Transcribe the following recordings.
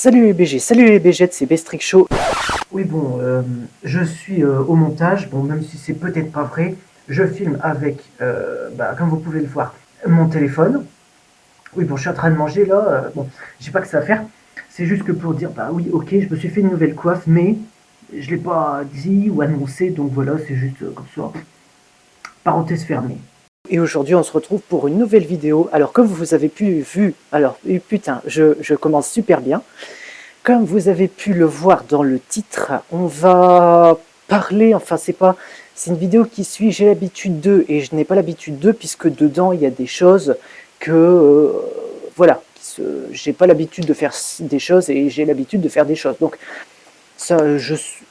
Salut les BG, salut les BG, c'est Bestrick Show. Oui bon, je suis au montage, bon même si c'est peut-être pas vrai, je filme avec, comme vous pouvez le voir, mon téléphone. Oui bon, je suis en train de manger là, bon, j'ai pas que ça à faire, c'est juste que pour dire, bah oui ok, je me suis fait une nouvelle coiffe, mais je l'ai pas dit ou annoncé, donc voilà, c'est juste comme ça, parenthèse fermée. Et aujourd'hui, on se retrouve pour une nouvelle vidéo. Alors, comme vous avez pu vu, alors putain, je commence super bien. Comme vous avez pu le voir dans le titre, on va parler, enfin c'est une vidéo qui suit J'ai l'habitude de, et je n'ai pas l'habitude de, puisque dedans il y a des choses que, voilà, j'ai pas l'habitude de faire des choses et j'ai l'habitude de faire des choses. Donc ça,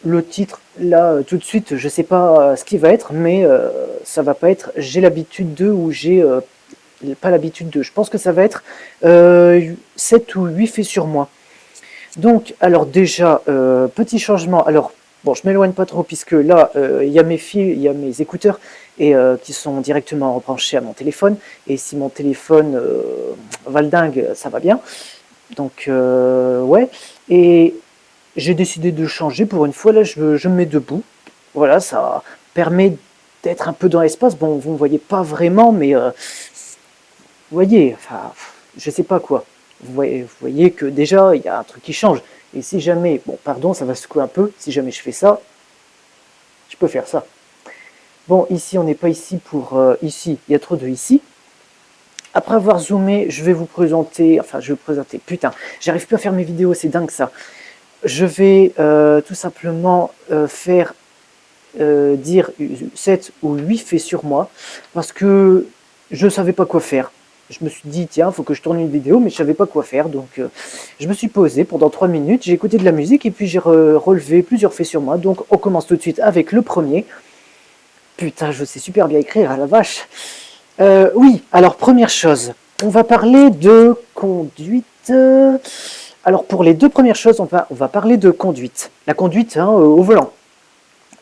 le titre, là, tout de suite, je sais pas ce qui va être, mais ça va pas être J'ai l'habitude de ou j'ai pas l'habitude de. Je pense que ça va être 7 ou 8 faits sur moi. Donc, alors déjà, petit changement. Alors, bon, je m'éloigne pas trop puisque là, il y a mes fils, il y a mes écouteurs et qui sont directement branchés à mon téléphone. Et si mon téléphone va le dingue, ça va bien. Donc, ouais. Et j'ai décidé de changer pour une fois. Là, je me mets debout. Voilà, ça permet d'être un peu dans l'espace. Bon, vous ne me voyez pas vraiment, mais vous voyez, enfin, je sais pas quoi. Vous voyez que déjà, il y a un truc qui change. Et si jamais, bon, pardon, ça va secouer un peu, si jamais je fais ça, je peux faire ça. Bon, ici, on n'est pas ici pour ici, il y a trop de ici. Après avoir zoomé, je vais vous présenter, enfin, je vais vous présenter, putain, j'arrive plus à faire mes vidéos, c'est dingue ça. Je vais tout simplement faire dire 7 ou 8 faits sur moi, parce que je ne savais pas quoi faire. Je me suis dit, tiens, il faut que je tourne une vidéo, mais je ne savais pas quoi faire. Donc, je me suis posé pendant 3 minutes, j'ai écouté de la musique et puis j'ai relevé plusieurs faits sur moi. Donc, on commence tout de suite avec le premier. Putain, je sais super bien écrire, à la vache. Oui, alors, première chose, on va parler de conduite. Alors, pour les deux premières choses, on va parler de conduite. La conduite hein, au volant.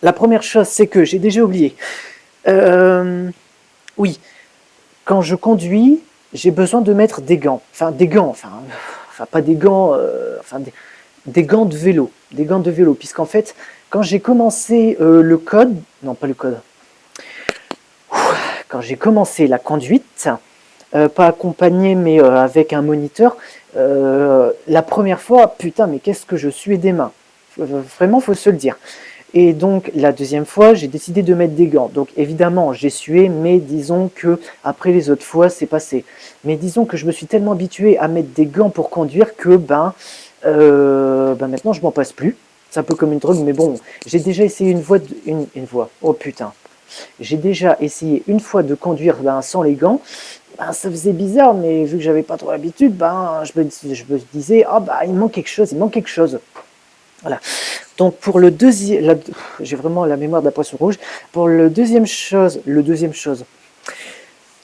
La première chose, c'est que j'ai déjà oublié. Oui, quand je conduis, j'ai besoin de mettre des gants. Enfin, pas des gants, des gants de vélo. Des gants de vélo, puisqu'en fait, quand j'ai commencé le code, non pas le code, quand j'ai commencé la conduite, pas accompagné mais avec un moniteur, la première fois, putain, mais qu'est-ce que je suais des mains. Vraiment, faut se le dire. Et donc la deuxième fois, j'ai décidé de mettre des gants. Donc évidemment, j'ai sué, mais disons que après les autres fois, c'est passé. Mais disons que je me suis tellement habitué à mettre des gants pour conduire que maintenant je m'en passe plus. C'est un peu comme une drogue, mais bon, j'ai déjà essayé une fois. Oh putain, j'ai déjà essayé une fois de conduire sans les gants. Ça faisait bizarre, mais vu que j'avais pas trop l'habitude, je me disais, il manque quelque chose, il manque quelque chose. Voilà. Donc pour le deuxième, j'ai vraiment la mémoire de la poisson rouge. Pour le deuxième chose,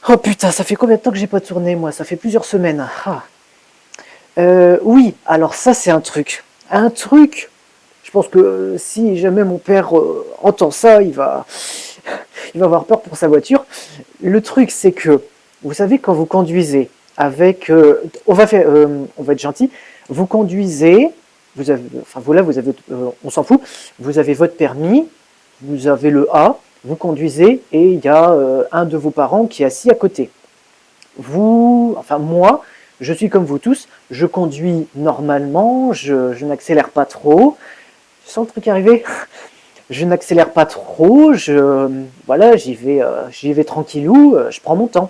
oh putain, ça fait combien de temps que j'ai pas tourné moi? Ça fait plusieurs semaines. Oui, alors ça c'est un truc. Un truc, je pense que si jamais mon père entend ça, il va avoir peur pour sa voiture. Le truc c'est que, vous savez quand vous conduisez avec, on va être gentil, vous conduisez. Vous avez, on s'en fout, vous avez votre permis, vous avez le A, vous conduisez et il y a un de vos parents qui est assis à côté. Moi, je suis comme vous tous, je conduis normalement, je n'accélère pas trop. Tu sens le truc arriver? Je n'accélère pas trop, j'y vais tranquillou, je prends mon temps.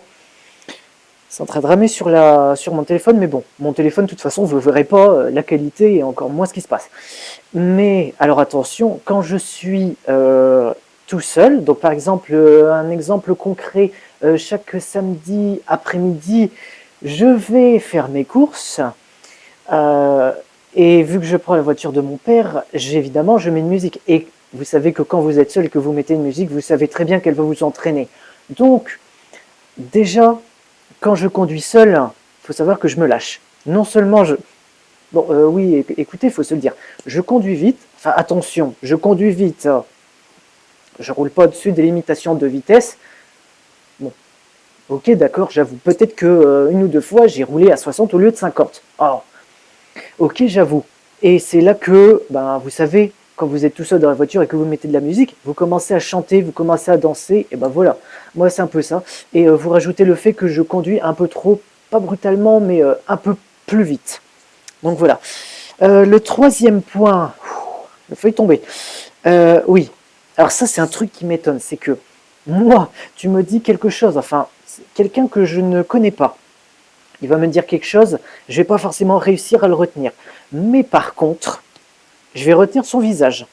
Ça ne traite jamais sur mon téléphone, mais bon, mon téléphone, de toute façon, vous ne verrez pas la qualité et encore moins ce qui se passe. Mais, alors attention, quand je suis tout seul, donc par exemple, un exemple concret, chaque samedi après-midi, je vais faire mes courses, et vu que je prends la voiture de mon père, évidemment, je mets une musique. Et vous savez que quand vous êtes seul et que vous mettez une musique, vous savez très bien qu'elle va vous entraîner. Donc, déjà, quand je conduis seul, il faut savoir que je me lâche. Non seulement je... Bon, oui, écoutez, il faut se le dire. Je conduis vite. Enfin, attention, je conduis vite. Je roule pas au-dessus des limitations de vitesse. Bon, ok, d'accord, j'avoue. Peut-être que une ou deux fois, j'ai roulé à 60 au lieu de 50. Oh. Ok, j'avoue. Et c'est là que, ben, vous savez, quand vous êtes tout seul dans la voiture et que vous mettez de la musique, vous commencez à chanter, vous commencez à danser, et ben voilà. Moi, c'est un peu ça. Et vous rajoutez le fait que je conduis un peu trop, pas brutalement, mais un peu plus vite. Donc voilà. Le troisième point, le feuille tombé. Oui. Alors ça, c'est un truc qui m'étonne, c'est que moi, tu me dis quelque chose, enfin, quelqu'un que je ne connais pas, il va me dire quelque chose, je vais pas forcément réussir à le retenir. Mais par contre, je vais retenir son visage.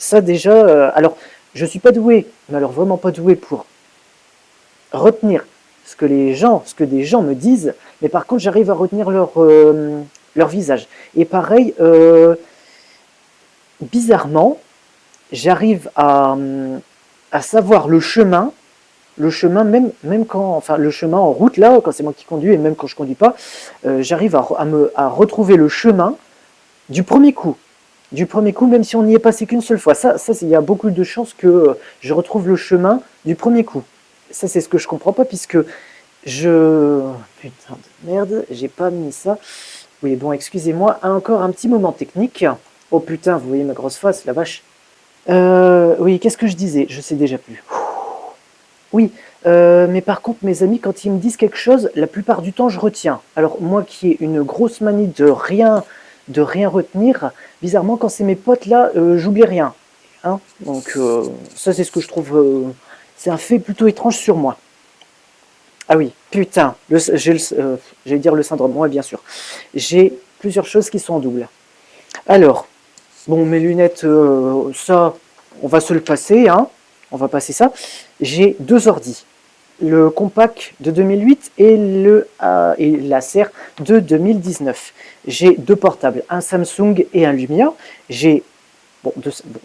Ça déjà, alors, je suis pas doué, mais alors vraiment pas doué pour retenir ce que des gens me disent, mais par contre, j'arrive à retenir leur visage. Et pareil, bizarrement, j'arrive à savoir le chemin même quand, enfin le chemin en route là, quand c'est moi qui conduis et même quand je conduis pas, j'arrive à retrouver le chemin du premier coup. Du premier coup, même si on n'y est passé qu'une seule fois. Ça, il y a beaucoup de chances que je retrouve le chemin du premier coup. Ça, c'est ce que je comprends pas puisque je... Putain de merde, j'ai pas mis ça. Oui, bon, excusez-moi, encore un petit moment technique. Oh putain, vous voyez ma grosse face, la vache. Oui, qu'est-ce que je disais? Je sais déjà plus. Oui, mais par contre, mes amis, quand ils me disent quelque chose, la plupart du temps, je retiens. Alors moi qui ai une grosse manie de rien retenir, bizarrement, quand c'est mes potes là, j'oublie rien. Hein, donc ça, c'est ce que je trouve... c'est un fait plutôt étrange sur moi. Ah oui, putain, j'allais dire le syndrome, ouais, bien sûr. J'ai plusieurs choses qui sont en double. Alors, bon, mes lunettes, ça, on va se le passer, hein. On va passer ça. J'ai deux ordis. Le compact de 2008 et l'Acer de 2019. J'ai deux portables, un Samsung et un Lumia. J'ai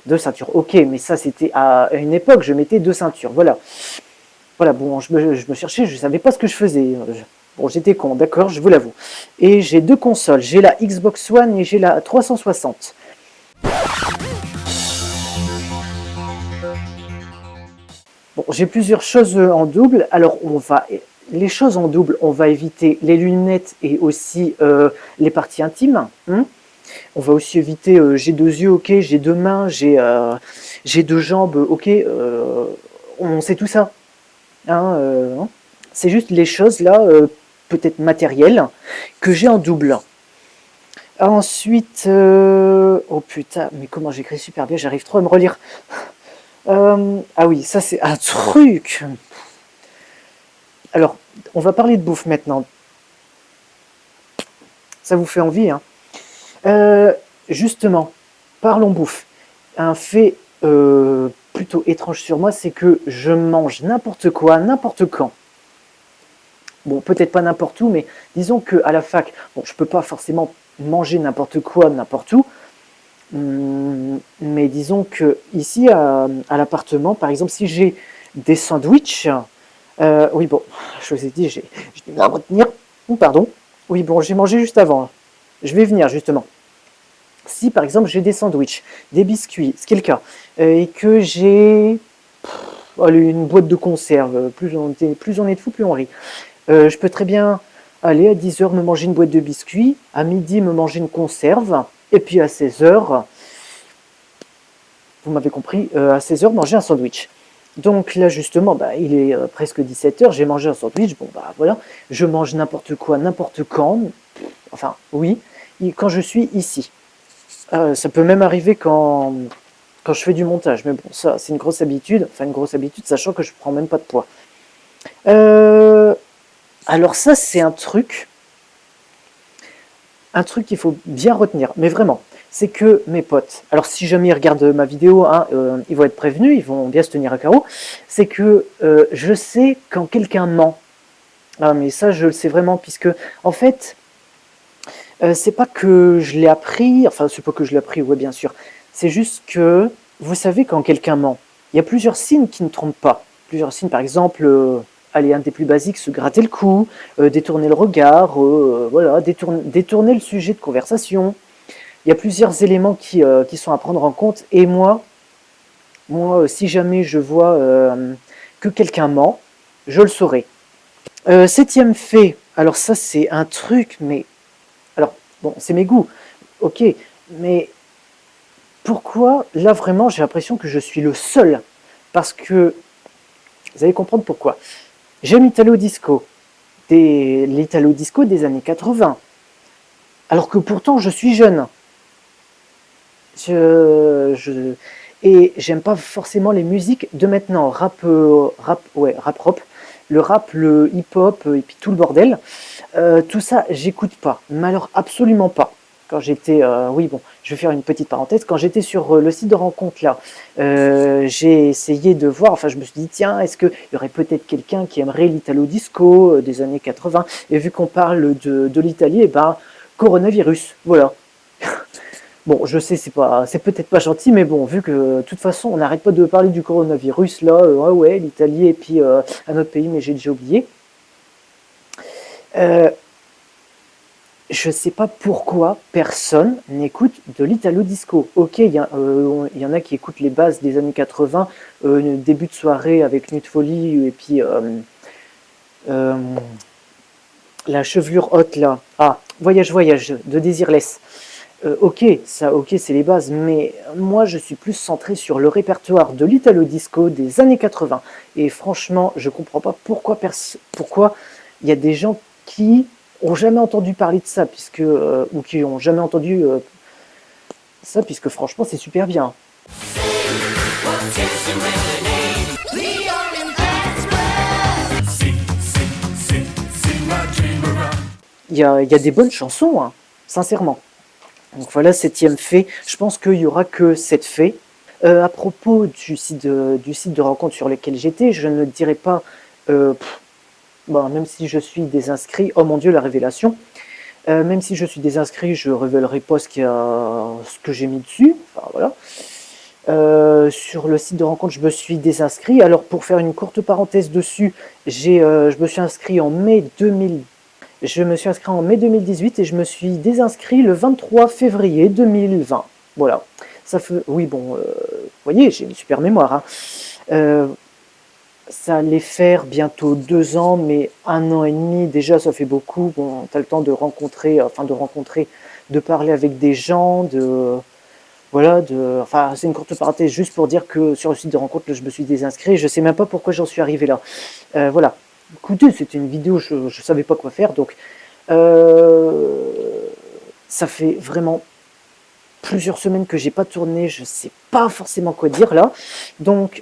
deux ceintures, ok, mais ça c'était à une époque, je mettais deux ceintures, voilà. Voilà, bon, je me cherchais, je ne savais pas ce que je faisais. Bon, j'étais con, d'accord, je vous l'avoue. Et j'ai deux consoles, j'ai la Xbox One et j'ai la 360. Bon, j'ai plusieurs choses en double. Alors, les choses en double, on va éviter les lunettes et aussi les parties intimes. Hein. On va aussi éviter, j'ai deux yeux, ok, j'ai deux mains, j'ai deux jambes, ok, on sait tout ça. Hein, c'est juste les choses là, peut-être matérielles, que j'ai en double. Ensuite, oh putain, mais comment j'écris super bien, j'arrive trop à me relire. Ah oui, ça c'est un truc. Alors, on va parler de bouffe maintenant. Ça vous fait envie, hein? Justement, parlons bouffe. Un fait plutôt étrange sur moi, c'est que je mange n'importe quoi, n'importe quand. Bon, peut-être pas n'importe où, mais disons qu'à la fac, bon, je peux pas forcément manger n'importe quoi, n'importe où, mais disons que ici, à l'appartement, par exemple, si j'ai des sandwichs, oui, bon, je vous ai dit, j'ai du mal à retenir, pardon, oui, bon, j'ai mangé juste avant, je vais venir justement. Si par exemple j'ai des sandwichs, des biscuits, ce qui est le cas, et que j'ai une boîte de conserve, plus on est de fou, plus on rit. Je peux très bien aller à 10 h me manger une boîte de biscuits, à midi me manger une conserve, et puis à 16 h, vous m'avez compris, à 16 h manger un sandwich. Donc là justement, bah, il est presque 17 h, j'ai mangé un sandwich, bon bah voilà, je mange n'importe quoi, n'importe quand, enfin oui, quand je suis ici. Ça peut même arriver quand je fais du montage, mais bon, ça c'est une grosse habitude, sachant que je prends même pas de poids. Alors ça c'est un truc qu'il faut bien retenir, mais vraiment, c'est que mes potes, alors si jamais ils regardent ma vidéo, hein, ils vont être prévenus, ils vont bien se tenir à carreau, c'est que je sais quand quelqu'un ment. Ah, mais ça je le sais vraiment, puisque en fait, c'est pas que je l'ai appris, enfin c'est pas que je l'ai appris, ouais bien sûr, c'est juste que, vous savez quand quelqu'un ment, il y a plusieurs signes qui ne trompent pas. Plusieurs signes, par exemple, allez, un des plus basiques, se gratter le cou, détourner le regard, voilà, détourner le sujet de conversation. Il y a plusieurs éléments qui sont à prendre en compte, et moi si jamais je vois que quelqu'un ment, je le saurai. Septième fait, alors ça c'est un truc, mais alors, bon, c'est mes goûts, ok, mais pourquoi, là vraiment j'ai l'impression que je suis le seul, parce que, vous allez comprendre pourquoi. J'aime l'Italo Disco des années 80, alors que pourtant je suis jeune. Et j'aime pas forcément les musiques de maintenant, rap rock, le rap, le hip-hop et puis tout le bordel. Tout ça, j'écoute pas, mais alors absolument pas. Quand j'étais, oui bon, je vais faire une petite parenthèse, quand j'étais sur le site de rencontre là, j'ai essayé de voir, enfin je me suis dit tiens, est-ce qu'il y aurait peut-être quelqu'un qui aimerait l'Italo Disco des années 80, et vu qu'on parle de l'Italie, et ben coronavirus, voilà. Bon, je sais, c'est peut-être pas gentil, mais bon, vu que de toute façon, on n'arrête pas de parler du coronavirus, là, ouais, l'Italie et puis un autre pays, mais j'ai déjà oublié. Je sais pas pourquoi personne n'écoute de l'Italo Disco. Ok, il y en a qui écoutent les bases des années 80, début de soirée avec Nuit de Folie, et puis la chevelure haute, là. Ah, Voyage, Voyage, de Désirless. Ok, c'est les bases, mais moi je suis plus centré sur le répertoire de l'Italo Disco des années 80. Et franchement, je comprends pas pourquoi il y a des gens qui ont jamais entendu parler de ça, ou qui ont jamais entendu ça, puisque franchement c'est super bien. Il y a des bonnes chansons, hein, sincèrement. Donc voilà, 7e fait. Je pense qu'il n'y aura que 7 faits. À propos du site de rencontre sur lequel j'étais, je ne dirais pas, même si je suis désinscrit, oh mon Dieu, la révélation. Même si je suis désinscrit, je ne révélerai pas ce que j'ai mis dessus. Enfin, voilà. Sur le site de rencontre, je me suis désinscrit. Alors pour faire une courte parenthèse dessus, je me suis inscrit en mai 2018 et je me suis désinscrit le 23 février 2020. Voilà. Ça fait, oui, bon, vous voyez, j'ai une super mémoire. Hein. Ça allait faire bientôt 2 ans, mais 1 an et demi, déjà, ça fait beaucoup. Bon, tu as le temps de rencontrer, de parler avec des gens, enfin, c'est une courte parenthèse juste pour dire que sur le site de rencontre, je me suis désinscrit. Je sais même pas pourquoi j'en suis arrivé là. Voilà. Écoutez, c'était une vidéo, je ne savais pas quoi faire, donc ça fait vraiment plusieurs semaines que j'ai pas tourné, je sais pas forcément quoi dire là. Donc,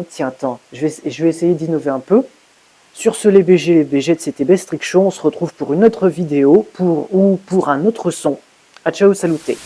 tiens, attends, je vais essayer d'innover un peu. Sur ce, les BG de c'était Bestrick Show, on se retrouve pour une autre vidéo ou pour un autre son. A ciao, saluté.